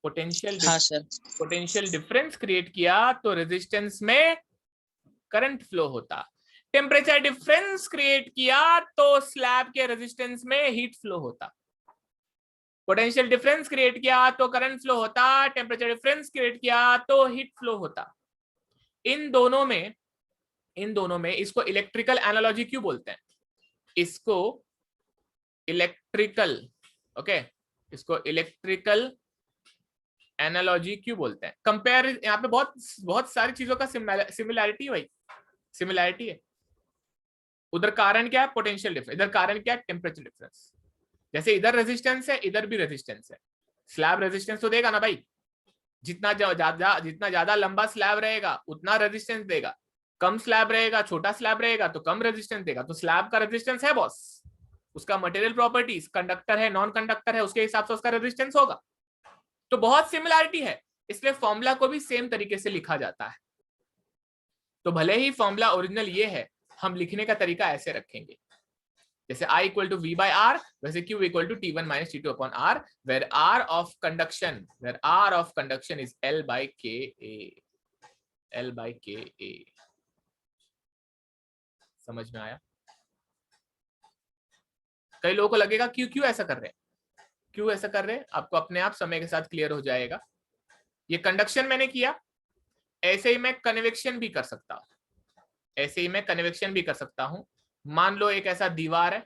हाँ सर। पोटेंशियल डिफरेंस क्रिएट किया तो रेजिस्टेंस में करंट फ्लो होता, टेम्परेचर डिफरेंस क्रिएट किया तो स्लैब के रेजिस्टेंस में हीट फ्लो होता, पोटेंशियल डिफरेंस क्रिएट किया तो करंट फ्लो होता, टेम्परेचर डिफरेंस क्रिएट किया तो हीट फ्लो होता। इन दोनों में इसको इलेक्ट्रिकल एनालॉजी क्यों बोलते हैं? इसको इलेक्ट्रिकल, ओके, इसको इलेक्ट्रिकल एनालॉजी क्यों बोलते हैं? कंपेयर, यहाँ पे बहुत सारी चीजों का सिमिलैरिटी भाई, सिमिलैरिटी है। उधर कारण क्या है? पोटेंशियल डिफरेंस, इधर कारण क्या है? Temperature difference. जैसे इधर रेजिस्टेंस है, इधर भी रेजिस्टेंस है, स्लैब रेजिस्टेंस तो देगा ना भाई, जितना ज्यादा लंबा स्लैब रहेगा उतना रेजिस्टेंस देगा, कम स्लैब रहेगा, छोटा स्लैब रहेगा तो कम रेजिस्टेंस देगा। तो स्लैब का रेजिस्टेंस है बॉस, उसका मटेरियल प्रॉपर्टीज, कंडक्टर है नॉन कंडक्टर है, उसके हिसाब से उसका रेजिस्टेंस होगा। तो बहुत सिमिलैरिटी है, इसलिए फॉर्मूला को भी सेम तरीके से लिखा जाता है। तो भले ही फॉर्मूला ओरिजिनल ये है, हम लिखने का तरीका ऐसे रखेंगे, जैसे I equal to V by R, वैसे Q equal to T1 minus T2 upon R, where R of conduction is L by KA, L by KA। समझ में आया? कई लोगों को लगेगा क्यों ऐसा कर रहे हैं, क्यों ऐसा कर रहे हैं, आपको अपने आप समय के साथ क्लियर हो जाएगा। ये कंडक्शन मैंने किया, ऐसे ही मैं कन्वेक्शन भी कर सकता हूं, ऐसे ही मैं कन्वेक्शन भी कर सकता हूं। मान लो एक ऐसा दीवार है,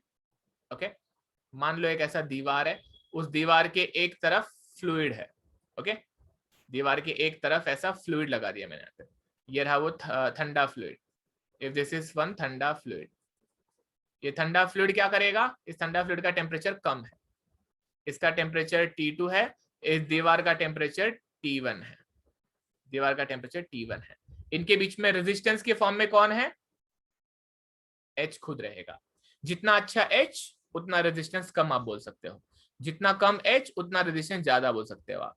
ओके, मान लो एक ऐसा दीवार है, उस दीवार के एक तरफ फ्लूइड है, ओके, दीवार के एक तरफ ऐसा फ्लूइड लगा दिया मैंने यहाँ पे, ये रहा वो ठंडा fluid. If this is one ठंडा फ्लूइड, ये ठंडा फ्लूइड क्या करेगा? इस ठंडा फ्लूइड का टेम्परेचर कम है, इसका टेम्परेचर T2 है, इस दीवार का टेम्परेचर T1 है, दीवार का टेम्परेचर T1 है। इनके बीच में रेजिस्टेंस के फॉर्म में कौन है? H खुद रहेगा। जितना अच्छा H उतना रेजिस्टेंस कम आप बोल सकते हो, जितना कम H उतना रेजिस्टेंस ज्यादा बोल सकते हो आप।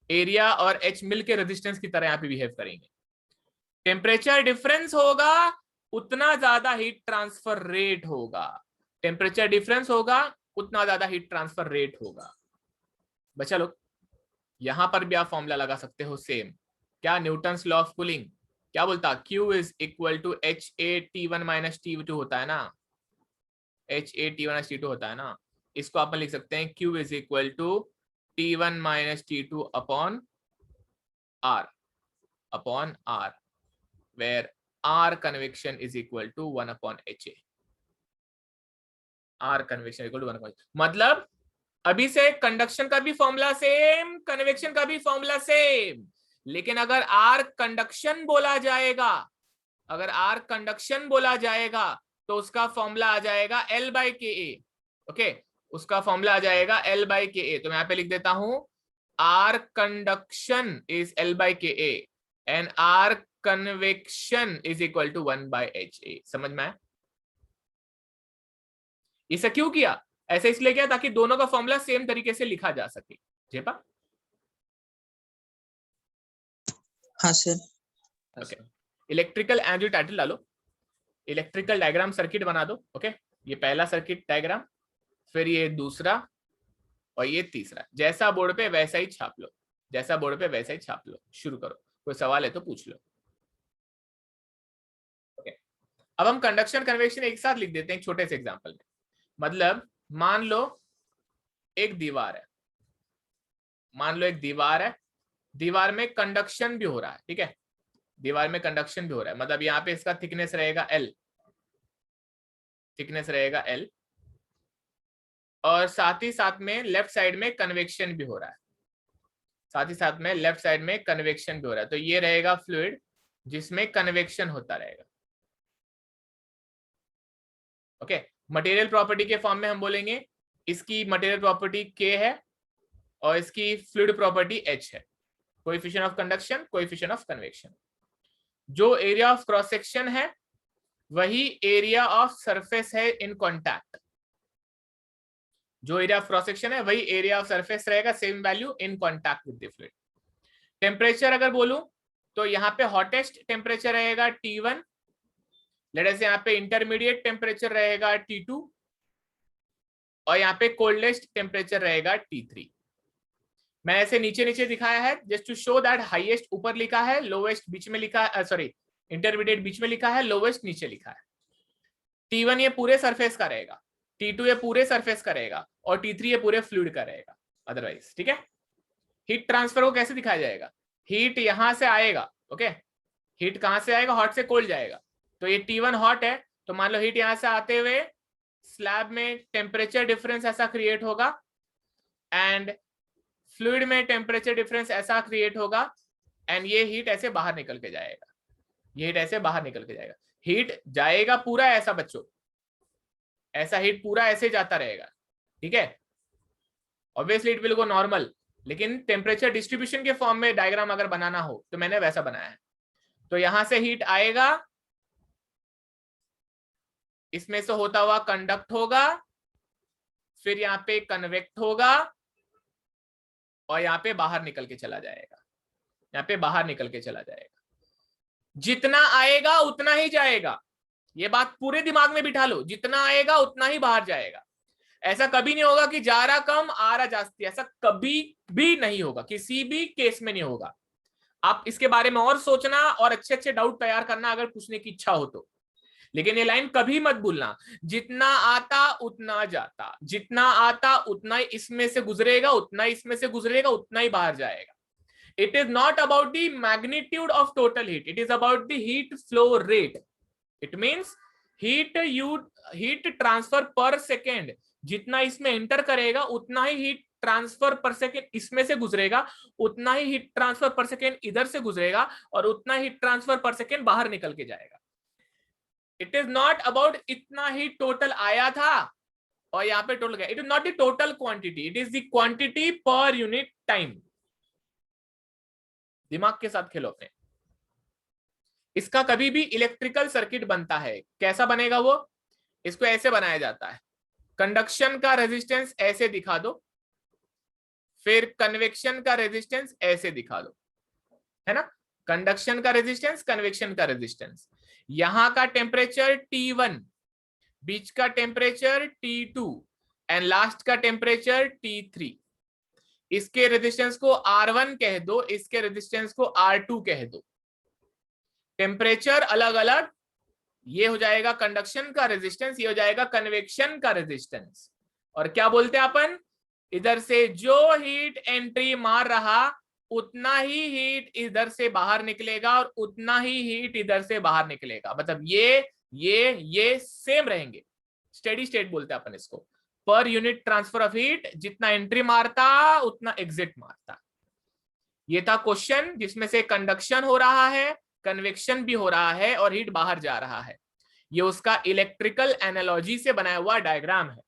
एरिया और H मिलके रेजिस्टेंस की तरह यहाँ पे बिहेव करेंगे। टेम्परेचर डिफरेंस होगा उतना ज्यादा हीट ट्रांसफर रेट होगा, टेम्परेचर डिफरेंस होगा उतना ज्यादा हीट ट्रांसफर रेट होगा। बच्चा लोग, यहां पर भी आप फॉर्मूला लगा सकते हो सेम, क्या? न्यूटन्स लॉ ऑफ कूलिंग क्या बोलता? Q is equal to HA T1 minus T2 होता है ना, HA T1 माइनस T2 होता है ना। इसको आप लिख सकते हैं Q is equal to T1 minus T2 upon R, where R convection is equal to 1 upon HA। R convection equal to 1, मतलब अभी से कंडक्शन का भी फॉर्मूला सेम, कन्वेक्शन का भी फॉर्मूला सेम, लेकिन अगर आर कंडक्शन बोला जाएगा, अगर आर कंडक्शन बोला जाएगा तो उसका फॉर्मूला आ जाएगा L by K A. Okay, उसका फॉर्मूला आ जाएगा L बाई के ए। तो मैं यहां पे लिख देता हूं R conduction is L by K A and R convection is equal to 1 by H A. समझ में आया? इसे क्यों किया? ऐसे इसलिए किया ताकि दोनों का फॉर्मूला सेम तरीके से लिखा जा सके। जेपा? हाँ sir. Okay, electrical energy title डालो, इलेक्ट्रिकल डायग्राम सर्किट बना दो। ओके, ये पहला सर्किट डायग्राम, फिर ये दूसरा और ये तीसरा। जैसा बोर्ड पे वैसा ही छाप लो, जैसा बोर्ड पे वैसा ही छाप लो। शुरू करो, कोई सवाल है तो पूछ लो। ओके, अब हम कंडक्शन कन्वेक्शन एक साथ लिख देते हैं एक छोटे से एग्जांपल में। मतलब मान लो एक दीवार है, मान लो एक दीवार है, दीवार में कंडक्शन भी हो रहा है। ठीक है, दीवार में कंडक्शन भी हो रहा है, मतलब यहाँ पे इसका थिकनेस रहेगा L, थिकनेस रहेगा L, और साथ ही साथ में लेफ्ट साइड में कन्वेक्शन भी हो रहा है, साथ ही साथ में लेफ्ट साइड में कन्वेक्शन भी हो रहा है। तो ये रहेगा फ्लूइड जिसमें कन्वेक्शन होता रहेगा। ओके, मटेरियल प्रॉपर्टी के फॉर्म में हम बोलेंगे इसकी मटेरियल प्रॉपर्टी K है और इसकी फ्लूइड प्रॉपर्टी H है। Coefficient of conduction, coefficient of convection. जो एरिया ऑफ क्रॉस सेक्शन है वही एरिया ऑफ सरफेस है इन कॉन्टैक्ट, जो एरिया ऑफ क्रॉस सेक्शन है वही एरिया ऑफ सरफेस रहेगा, same value in contact with the fluid. Temperature अगर बोलूं तो यहाँ पे हॉटेस्ट टेम्परेचर रहेगा T1, लेट अस यहाँ पे इंटरमीडिएट टेम्परेचर रहेगा T2 और यहाँ पे कोल्डेस्ट टेम्परेचर रहेगा T3। मैं ऐसे नीचे नीचे दिखाया है just to show that highest ऊपर लिखा है, लोवेस्ट बीच में लिखा है, सॉरी इंटरमीडिएट बीच में लिखा है, लोवेस्ट नीचे लिखा है। T1 ये पूरे सरफेस का रहेगा, T2 ये पूरे सरफेस का रहेगा और T3 ये पूरे फ्लूइड का रहेगा अदरवाइज। ठीक है, हीट ट्रांसफर को कैसे दिखाया जाएगा? हीट यहां से आएगा। ओके, हीट कहां से आएगा? हॉट से कोल्ड जाएगा। तो ये T1 हॉट है, तो मान लो हीट यहां से आते हुए स्लैब में टेम्परेचर डिफरेंस ऐसा क्रिएट होगा एंड फ्लूइड में टेम्परेचर डिफरेंस ऐसा क्रिएट होगा एंड ये हीट ऐसे बाहर निकल के जाएगा, ये हीट ऐसे बाहर निकल के जाएगा। हीट जाएगा पूरा ऐसा बच्चों, ऐसा हीट पूरा ऐसे जाता रहेगा। ठीक है, obviously it will go normal, लेकिन टेम्परेचर डिस्ट्रीब्यूशन के फॉर्म में डायग्राम अगर बनाना हो तो मैंने वैसा बनाया है। तो यहां से हीट आएगा, इसमें से होता हुआ कंडक्ट होगा, फिर यहाँ पे कन्वेक्ट होगा और यहाँ पे बाहर निकल के चला जाएगा, यहाँ पे बाहर निकल के चला जाएगा। जितना आएगा उतना ही जाएगा, ये बात पूरे दिमाग में बिठा लो, जितना आएगा उतना ही बाहर जाएगा। ऐसा कभी नहीं होगा कि जा रहा कम आ रहा जास्ती, ऐसा कभी भी नहीं होगा, किसी भी केस में नहीं होगा। आप इसके बारे में और सोचना और अच्छे अच्छे डाउट तैयार करना अगर पूछने की इच्छा हो तो, लेकिन ये लाइन कभी मत भूलना, जितना आता उतना जाता, जितना आता उतना इसमें से गुजरेगा, उतना इसमें से गुजरेगा, उतना ही बाहर जाएगा। It is not about the magnitude of total heat, it is about the heat flow rate. It means heat transfer per second, जितना इसमें एंटर करेगा उतना ही हीट ट्रांसफर पर सेकेंड इसमें से गुजरेगा, उतना ही हीट ट्रांसफर पर सेकेंड इधर से गुजरेगा और उतना हीट ट्रांसफर पर सेकेंड बाहर निकल के जाएगा। इट इज नॉट अबाउट इतना ही टोटल आया था और यहाँ पे टोटल गया। It is not the total quantity, it is the quantity per unit time. दिमाग के साथ खेलो अपने। इसका कभी भी इलेक्ट्रिकल सर्किट बनता है, कैसा बनेगा वो? इसको ऐसे बनाया जाता है, कंडक्शन का रेजिस्टेंस ऐसे दिखा दो, फिर कन्वेक्शन का रेजिस्टेंस ऐसे दिखा दो, है ना? कंडक्शन का रेजिस्टेंस, कन्वेक्शन का रेजिस्टेंस, यहां का टेम्परेचर T1, बीच का टेम्परेचर T2 एंड लास्ट का टेम्परेचर T3। इसके रेजिस्टेंस को R1 कह दो, इसके रेजिस्टेंस को R2 कह दो। टेम्परेचर अलग अलग, ये हो जाएगा कंडक्शन का रेजिस्टेंस, ये हो जाएगा कन्वेक्शन का रेजिस्टेंस। और क्या बोलते हैं अपन? इधर से जो हीट एंट्री मार रहा उतना ही हीट इधर से बाहर निकलेगा और उतना ही हीट इधर से बाहर निकलेगा। मतलब ये सेम रहेंगे, स्टेडी स्टेट बोलते हैं अपन इसको। Per unit transfer of heat, जितना एंट्री मारता उतना एग्जिट मारता। ये था क्वेश्चन जिसमें से कंडक्शन हो रहा है, कन्वेक्शन भी हो रहा है और हीट बाहर जा रहा है। ये उसका इलेक्ट्रिकल एनालॉजी से बनाया हुआ डायग्राम है।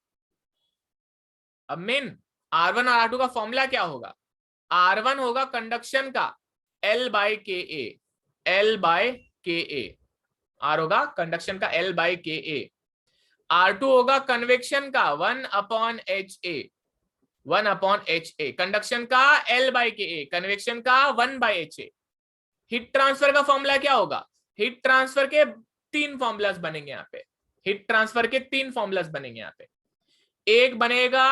अब मेन R1 और R2 का फॉर्मूला क्या होगा? R1 होगा कंडक्शन का L/KA, L/KA, R होगा कंडक्शन का L/KA। R2 होगा कन्वेक्शन का 1/HA, 1/HA, कंडक्शन का L/KA, कन्वेक्शन का 1/HA। हीट ट्रांसफर का फॉर्मूला क्या होगा? हीट ट्रांसफर के 3 फॉर्मूलाज बनेंगे यहाँ पे। हीट ट्रांसफर के 3 फॉर्मूलाज बनेंगे यहाँ पे। एक बनेगा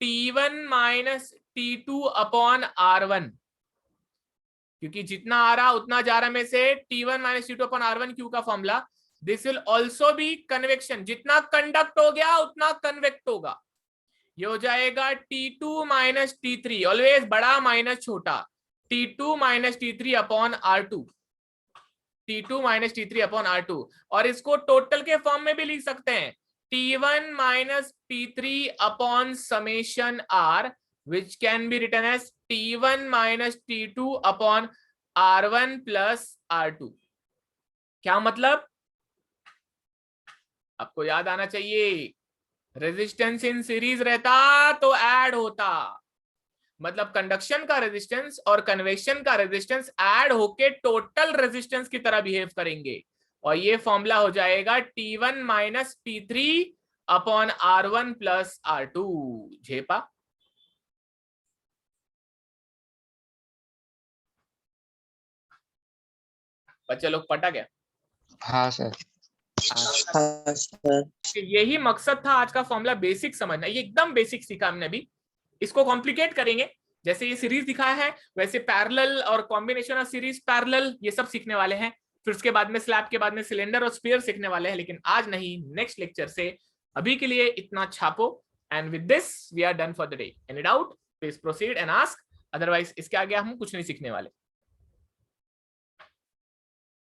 T1 minus T2 upon R1, क्योंकि जितना आ रहा उतना जा रहा में से T1 minus T2 upon R1 Q का formula. This will also be convection, जितना कंडक्ट हो गया उतना कन्वेक्ट होगा। ये हो जाएगा T2 माइनस T3, ऑलवेज बड़ा माइनस छोटा, T2 minus T3 upon R2, T2 minus T3 upon R2। और इसको टोटल के फॉर्म में भी लिख सकते हैं, T1 minus T3 upon summation R, which can be written as T1 minus T2 upon R1 plus R2। क्या मतलब? आपको याद आना चाहिए, रेजिस्टेंस इन सीरीज रहता तो ऐड होता, मतलब कंडक्शन का रेजिस्टेंस और कन्वेक्शन का रेजिस्टेंस ऐड होके टोटल रेजिस्टेंस की तरह बिहेव करेंगे। और ये फॉर्मूला हो जाएगा T1 minus T3 upon R1 plus R2। झेपा? बच्चे लोग पटा गया? हाँ सर। हाँ सर। यही मकसद था आज का फॉर्मूला बेसिक समझना। ये एकदम बेसिक सीखा हमने अभी, इसको कॉम्प्लिकेट करेंगे। जैसे ये सीरीज दिखाया है वैसे पैरेलल और कॉम्बिनेशन ऑफ सीरीज पैरेलल ये सब सीखने वाले हैं। फिर उसके बाद में स्लैब के बाद में सिलेंडर और स्फीयर सीखने वाले हैं, लेकिन आज नहीं, नेक्स्ट लेक्चर से। अभी के लिए इतना छापो। And with this we are done for the day. Any doubt please proceed and ask, otherwise इसके आगे हम कुछ नहीं सीखने वाले।